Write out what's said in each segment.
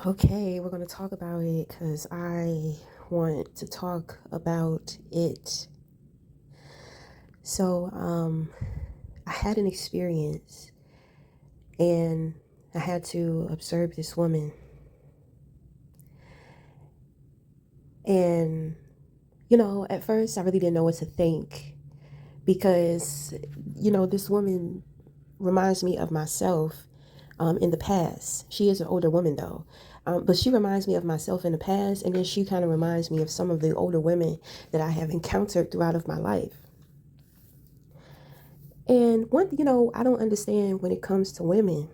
Okay, we're going to talk about it because I want to talk about it. So, I had an experience and I had to observe this woman. And, at first I really didn't know what to think because, this woman reminds me of myself in the past. She is an older woman though. But she reminds me of myself in the past, and then she kind of reminds me of some of the older women that I have encountered throughout of my life. And I don't understand when it comes to women.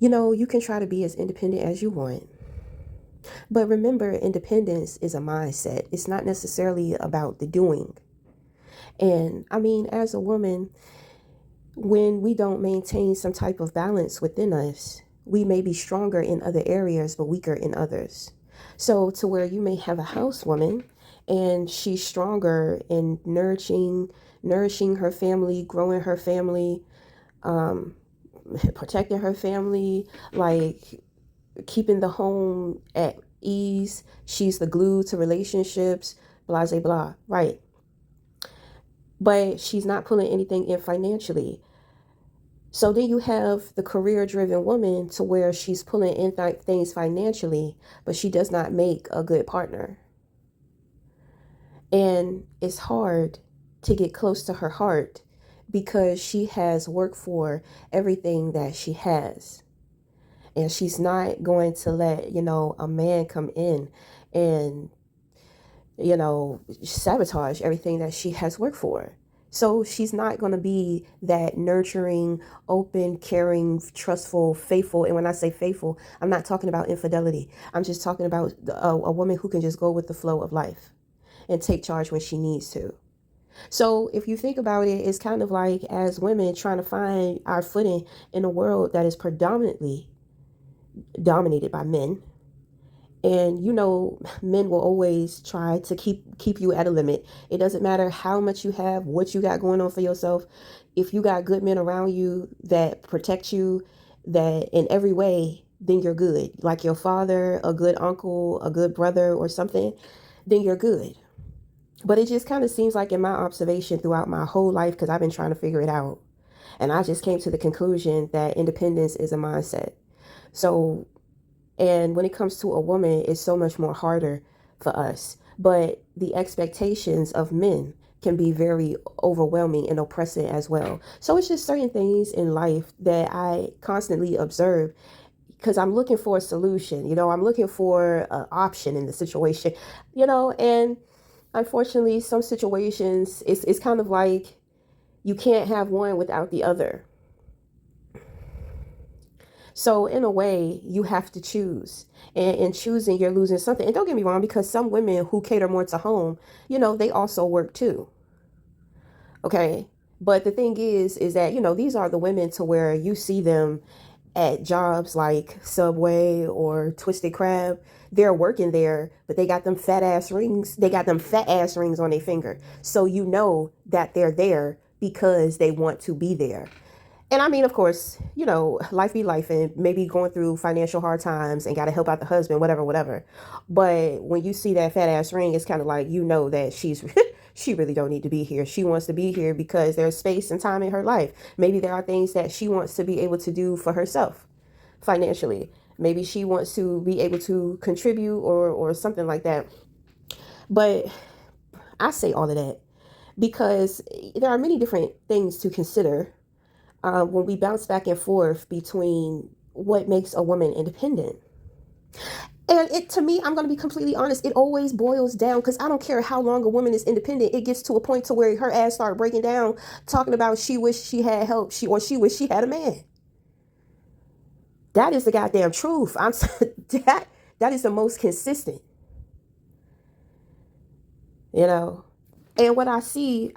You can try to be as independent as you want. But remember, independence is a mindset. It's not necessarily about the doing. And I mean, as a woman, when we don't maintain some type of balance within us, we may be stronger in other areas, but weaker in others. So, to where you may have a housewoman and she's stronger in nourishing her family, growing her family, um, protecting her family, like keeping the home at ease. She's the glue to relationships, blah, blah, blah. Right. But she's not pulling anything in financially. So then you have the career driven woman to where she's pulling in things financially, but she does not make a good partner. And it's hard to get close to her heart because she has worked for everything that she has. And she's not going to let, a man come in and, sabotage everything that she has worked for. So she's not going to be that nurturing, open, caring, trustful, faithful. And when I say faithful, I'm not talking about infidelity. I'm just talking about a woman who can just go with the flow of life and take charge when she needs to. So if you think about it, it's kind of like as women trying to find our footing in a world that is predominantly dominated by men. And men will always try to keep you at a limit. It doesn't matter how much you have, what you got going on for yourself. If you got good men around you that protect you, that in every way, then you're good. Like your father, a good uncle, a good brother or something, then you're good. But it just kind of seems like in my observation throughout my whole life, because I've been trying to figure it out, and I just came to the conclusion that independence is a mindset. So, and when it comes to a woman, it's so much more harder for us. But the expectations of men can be very overwhelming and oppressive as well. So it's just certain things in life that I constantly observe because I'm looking for a solution. I'm looking for an option in the situation, and unfortunately, some situations, it's kind of like you can't have one without the other. So in a way, you have to choose. And in choosing, you're losing something. And don't get me wrong, because some women who cater more to home, they also work too. Okay. But the thing is that, these are the women to where you see them at jobs like Subway or Twisted Crab. They're working there, but they got them fat ass rings. They got them fat ass rings on their finger. So you know that they're there because they want to be there. And I mean, of course, life be life and maybe going through financial hard times and got to help out the husband, whatever, whatever. But when you see that fat ass ring, it's kind of like, that she's, she really don't need to be here. She wants to be here because there's space and time in her life. Maybe there are things that she wants to be able to do for herself financially. Maybe she wants to be able to contribute or something like that. But I say all of that because there are many different things to consider when we bounce back and forth between what makes a woman independent. And it to me, I'm going to be completely honest, it always boils down because I don't care how long a woman is independent. It gets to a point to where her ass start breaking down, talking about she wished she had help, she wished she had a man. That is the goddamn truth. That is the most consistent, you know. And what I see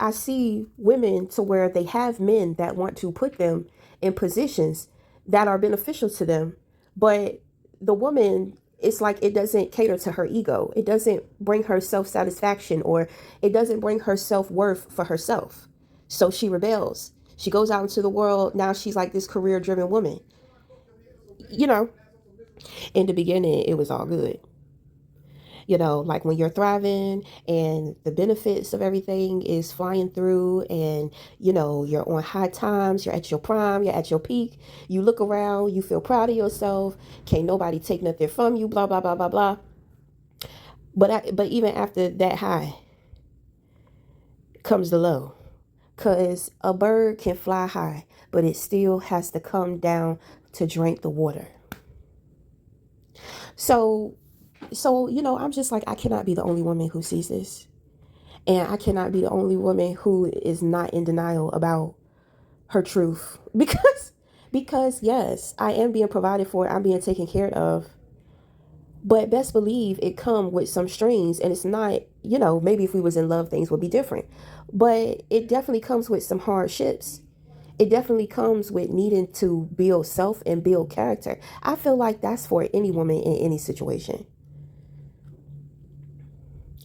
women to where they have men that want to put them in positions that are beneficial to them, but the woman, it's like it doesn't cater to her ego. It doesn't bring her self-satisfaction, or it doesn't bring her self-worth for herself. So she rebels. She goes out into the world. Now she's like this career-driven woman. You know, In the beginning, it was all good. Like when you're thriving and the benefits of everything is flying through, and you're on high times, you're at your prime, you're at your peak, you look around, you feel proud of yourself, can't nobody take nothing from you, blah blah blah blah blah. But even after that high comes the low, because a bird can fly high, but it still has to come down to drink the water. So so I'm just like, I cannot be the only woman who sees this. And I cannot be the only woman who is not in denial about her truth. Because yes, I am being provided for, I'm being taken care of. But best believe it come with some strings, and it's not, maybe if we was in love things would be different. But it definitely comes with some hardships. It definitely comes with needing to build self and build character. I feel like that's for any woman in any situation.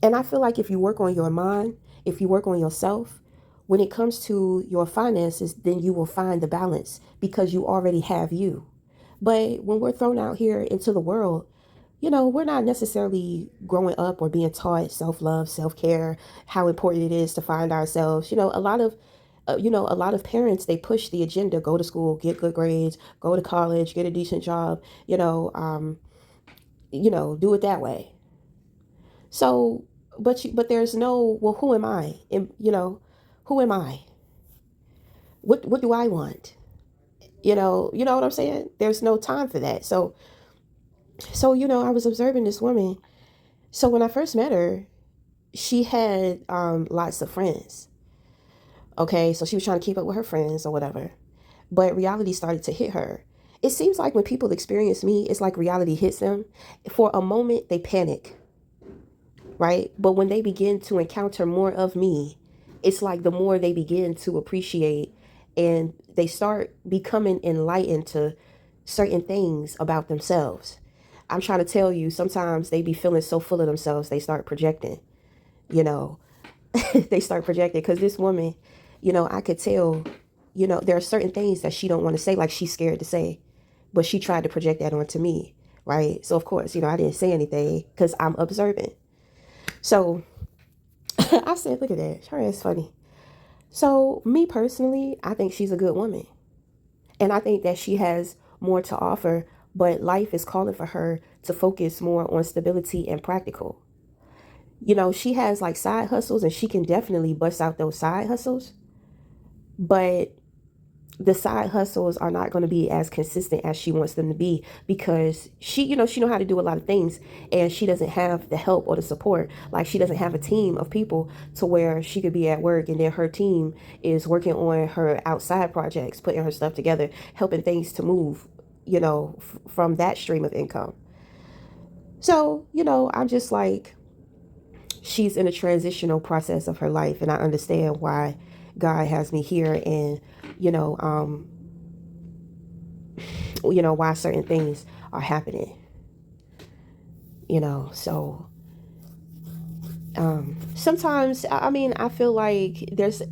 And I feel like if you work on your mind, if you work on yourself, when it comes to your finances, then you will find the balance because you already have you. But when we're thrown out here into the world, we're not necessarily growing up or being taught self love, self care, how important it is to find ourselves. A lot of parents, they push the agenda: go to school, get good grades, go to college, get a decent job. Do it that way. So, but there's no, well, who am I? And who am I? What do I want? You know what I'm saying? There's no time for that. So I was observing this woman. So when I first met her, she had lots of friends. Okay, so she was trying to keep up with her friends or whatever. But reality started to hit her. It seems like when people experience me, it's like reality hits them. For a moment, they panic, right? But when they begin to encounter more of me, it's like the more they begin to appreciate, and they start becoming enlightened to certain things about themselves. I'm trying to tell you, sometimes they be feeling so full of themselves, they start projecting, you know, they start projecting. Because this woman, I could tell, there are certain things that she don't want to say, like she's scared to say, but she tried to project that onto me, right? So of course, I didn't say anything because I'm observant. So I said, look at that. Her ass funny. So, me personally, I think she's a good woman. And I think that she has more to offer, but life is calling for her to focus more on stability and practical. She has like side hustles, and she can definitely bust out those side hustles, but the side hustles are not going to be as consistent as she wants them to be, because she know how to do a lot of things, and she doesn't have the help or the support. Like, she doesn't have a team of people to where she could be at work and then her team is working on her outside projects, putting her stuff together, helping things to move, from that stream of income. So I'm just like, she's in a transitional process of her life, and I understand why God has me here, and you know um why certain things are happening. So sometimes, I mean, I feel like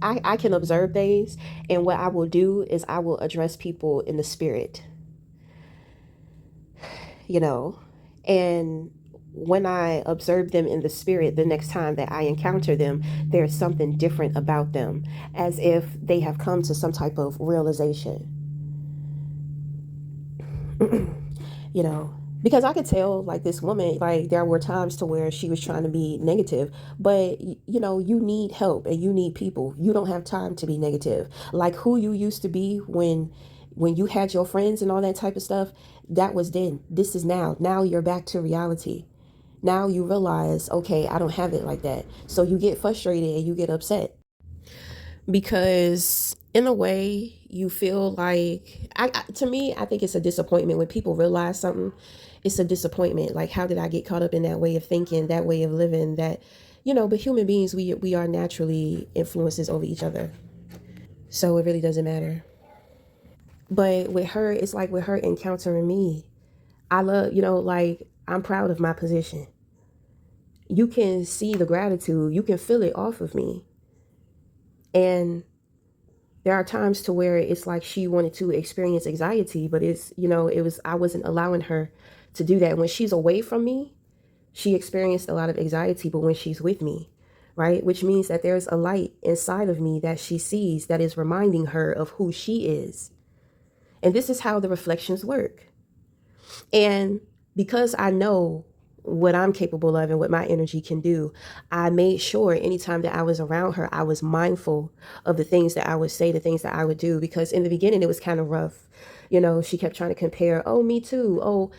I can observe things, and what I will do is I will address people in the spirit, you know and when I observe them in the spirit, the next time that I encounter them, there's something different about them, as if they have come to some type of realization. you know because I could tell, like, this woman, like, there were times to where she was trying to be negative, but you need help and you need people. You don't have time to be negative. Like, who you used to be when you had your friends and all that type of stuff, that was then. This is now you're back to reality. Now you realize, okay, I don't have it like that. So you get frustrated and you get upset, because in a way you feel like, to me, I think it's a disappointment when people realize something. It's a disappointment, like, how did I get caught up in that way of thinking, that way of living, that but human beings, we are naturally influences over each other, so it really doesn't matter. But with her, it's like, with her encountering me, I love, like, I'm proud of my position. You can see the gratitude, you can feel it off of me. And There are times to where it's like she wanted to experience anxiety, but I wasn't allowing her to do that. When she's away from me, she experienced a lot of anxiety, but when she's with me, right? Which means that there's a light inside of me that she sees that is reminding her of who she is. And this is how the reflections work. And because I know what I'm capable of and what my energy can do, I made sure anytime that I was around her, I was mindful of the things that I would say, the things that I would do, because in the beginning it was kind of rough. She kept trying to compare, oh, me too. Oh,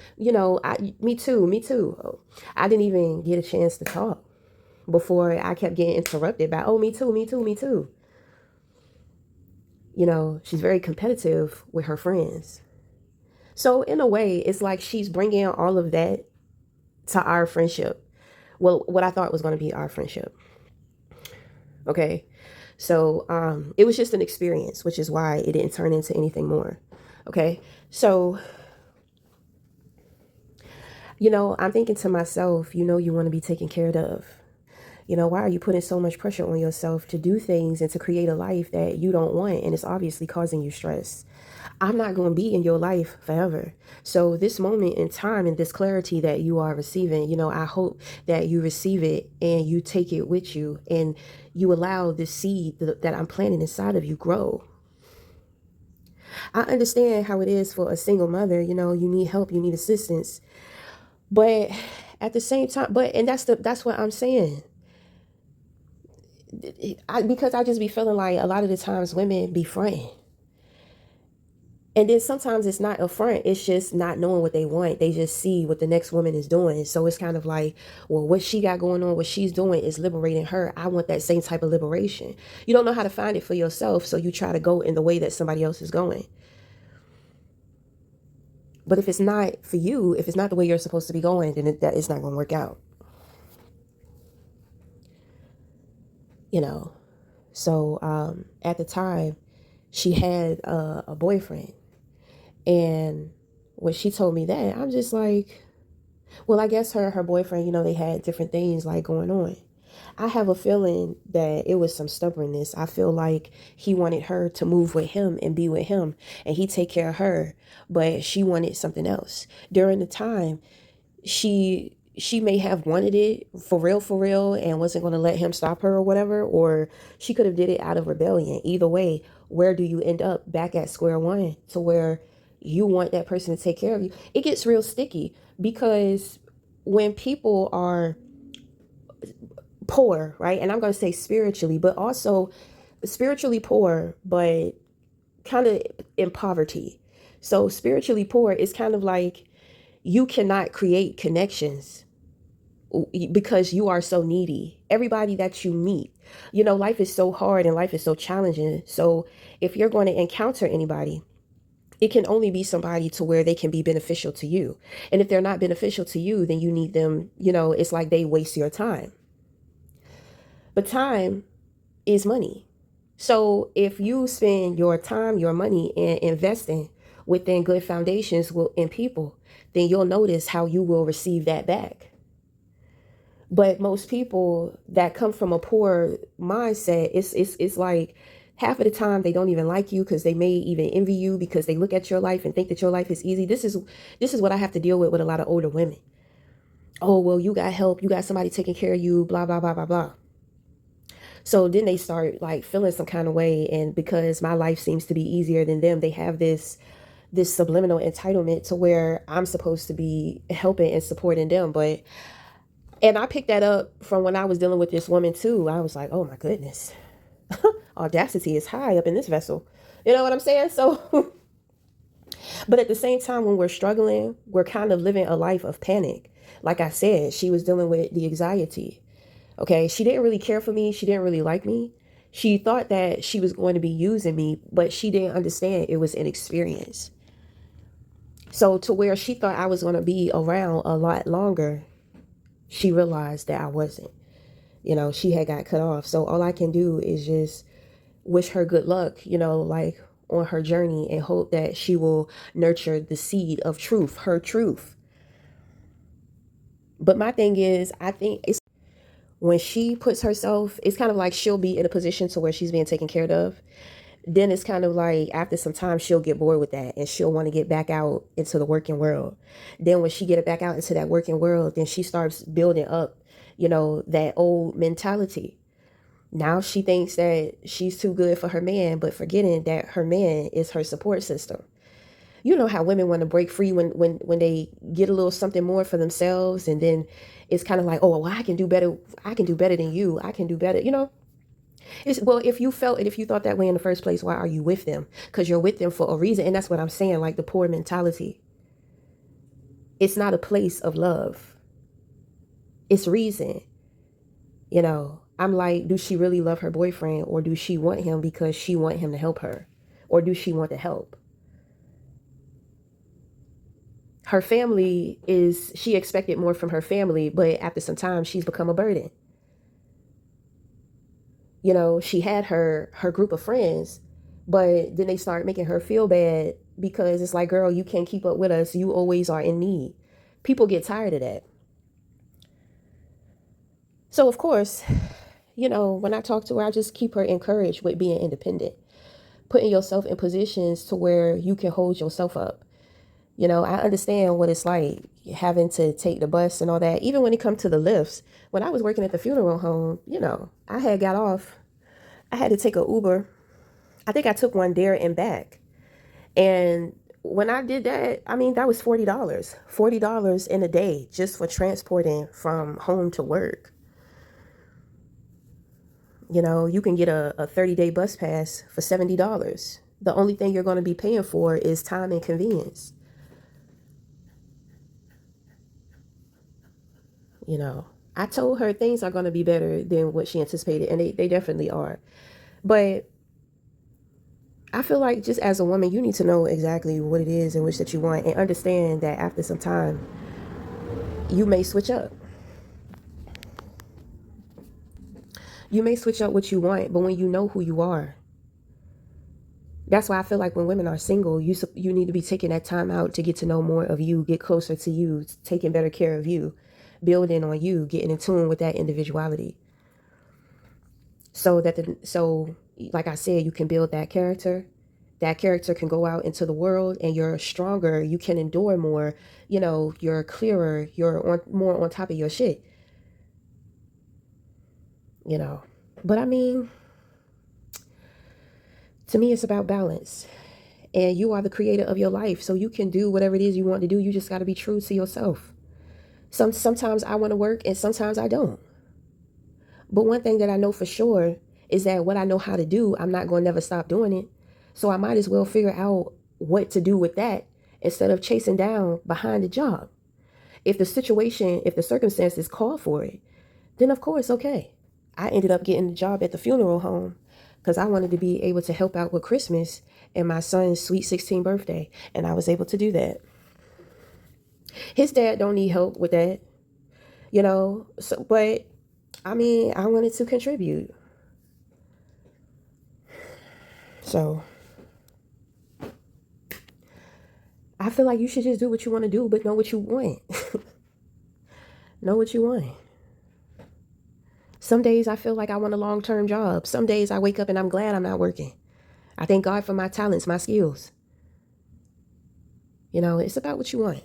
me too, me too. Oh, I didn't even get a chance to talk before I kept getting interrupted by, oh, me too, me too, me too. She's very competitive with her friends. So in a way, it's like she's bringing all of that to our friendship. Well, what I thought was going to be our friendship. Okay. So it was just an experience, which is why it didn't turn into anything more. Okay. So, I'm thinking to myself, you want to be taken care of. Why are you putting so much pressure on yourself to do things and to create a life that you don't want? And it's obviously causing you stress. I'm not going to be in your life forever. So this moment in time and this clarity that you are receiving, I hope that you receive it and you take it with you and you allow the seed that I'm planting inside of you grow. I understand how it is for a single mother. You need help, you need assistance. But at the same time, and that's what I'm saying. Because I just be feeling like a lot of the times women be fronting. And then sometimes it's not a front, it's just not knowing what they want. They just see what the next woman is doing. So it's kind of like, well, what she got going on, what she's doing is liberating her. I want that same type of liberation. You don't know how to find it for yourself, so you try to go in the way that somebody else is going. But if it's not for you, if it's not the way you're supposed to be going, then that is not going to work out. So at the time, she had a boyfriend. And when she told me that, I'm just like, well, I guess her boyfriend, they had different things like going on. I have a feeling that it was some stubbornness. I feel like he wanted her to move with him and be with him and he take care of her, but she wanted something else. During the time, she may have wanted it for real and wasn't going to let him stop her or whatever, or she could have did it out of rebellion. Either way, where do you end up? Back at square one, to where you want that person to take care of you. It gets real sticky because when people are poor, right? And I'm going to say spiritually, but also spiritually poor, but kind of in poverty. So spiritually poor is kind of like you cannot create connections because you are so needy. Everybody that you meet, life is so hard and life is so challenging. So if you're going to encounter anybody, it can only be somebody to where they can be beneficial to you. And if they're not beneficial to you, then you need them, it's like they waste your time. But time is money. So if you spend your time, your money in investing within good foundations in people, then you'll notice how you will receive that back. But most people that come from a poor mindset, it's like half of the time they don't even like you because they may even envy you because they look at your life and think that your life is easy. This is what I have to deal with a lot of older women. Oh, well, you got help, you got somebody taking care of you, blah, blah, blah, blah, blah. So then they start like feeling some kind of way, and because my life seems to be easier than them, they have this subliminal entitlement to where I'm supposed to be helping and supporting them. And I picked that up from when I was dealing with this woman too. I was like, oh my goodness, audacity is high up in this vessel. You know what I'm saying? So, but at the same time, when we're struggling, we're kind of living a life of panic. Like I said, she was dealing with the anxiety. Okay, she didn't really care for me. She didn't really like me. She thought that she was going to be using me, but she didn't understand it was an experience. So to where she thought I was going to be around a lot longer, she realized that I wasn't. She had got cut off. So all I can do is just wish her good luck, like on her journey, and hope that she will nurture the seed of truth, her truth. But my thing is, I think it's when she puts herself, it's kind of like she'll be in a position to where she's being taken care of. Then it's kind of like after some time she'll get bored with that and she'll want to get back out into the working world. Then when she get it back out into that working world, then she starts building up, that old mentality. Now she thinks that she's too good for her man, but forgetting that her man is her support system. You know how women want to break free when they get a little something more for themselves, and then it's kind of like, oh well, I can do better. I can do better than you. I can do better. Well, if you felt it, if you thought that way in the first place, why are you with them? Because you're with them for a reason. And that's what I'm saying, like the poor mentality. It's not a place of love. It's reason. I'm like, do she really love her boyfriend, or do she want him because she want him to help her? Or do she want to help? Her family she expected more from her family, but after some time, she's become a burden. She had her group of friends, but then they start making her feel bad because it's like, girl, you can't keep up with us. You always are in need. People get tired of that. So, of course, when I talk to her, I just keep her encouraged with being independent, putting yourself in positions to where you can hold yourself up. I understand what it's like having to take the bus and all that. Even when it comes to the lifts, when I was working at the funeral home, I had got off. I had to take a Uber. I think I took one there and back. And when I did that, I mean, that was $40. $40 in a day just for transporting from home to work. You can get a 30-day bus pass for $70. The only thing you're going to be paying for is time and convenience. I told her things are going to be better than what she anticipated, and they definitely are. But I feel like just as a woman, you need to know exactly what it is in which that you want, and understand that after some time, you may switch up. You may switch up what you want, but when you know who you are, that's why I feel like when women are single, you need to be taking that time out to get to know more of you, get closer to you, taking better care of you, building on you, getting in tune with that individuality. So like I said, you can build that character. That character can go out into the world, and you're stronger. You can endure more. You're clearer. You're more on top of your shit. But I mean, to me, it's about balance. And you are the creator of your life, so you can do whatever it is you want to do. You just got to be true to yourself. Sometimes I want to work, and sometimes I don't. But one thing that I know for sure is that what I know how to do, I'm not going to never stop doing it. So I might as well figure out what to do with that instead of chasing down behind the job. If the circumstances call for it, then of course, okay. I ended up getting the job at the funeral home because I wanted to be able to help out with Christmas and my son's sweet 16th birthday. And I was able to do that. His dad don't need help with that, but I mean, I wanted to contribute. So I feel like you should just do what you want to do, but know what you want. Know what you want. Some days I feel like I want a long-term job. Some days I wake up and I'm glad I'm not working. I thank God for my talents, my skills. It's about what you want.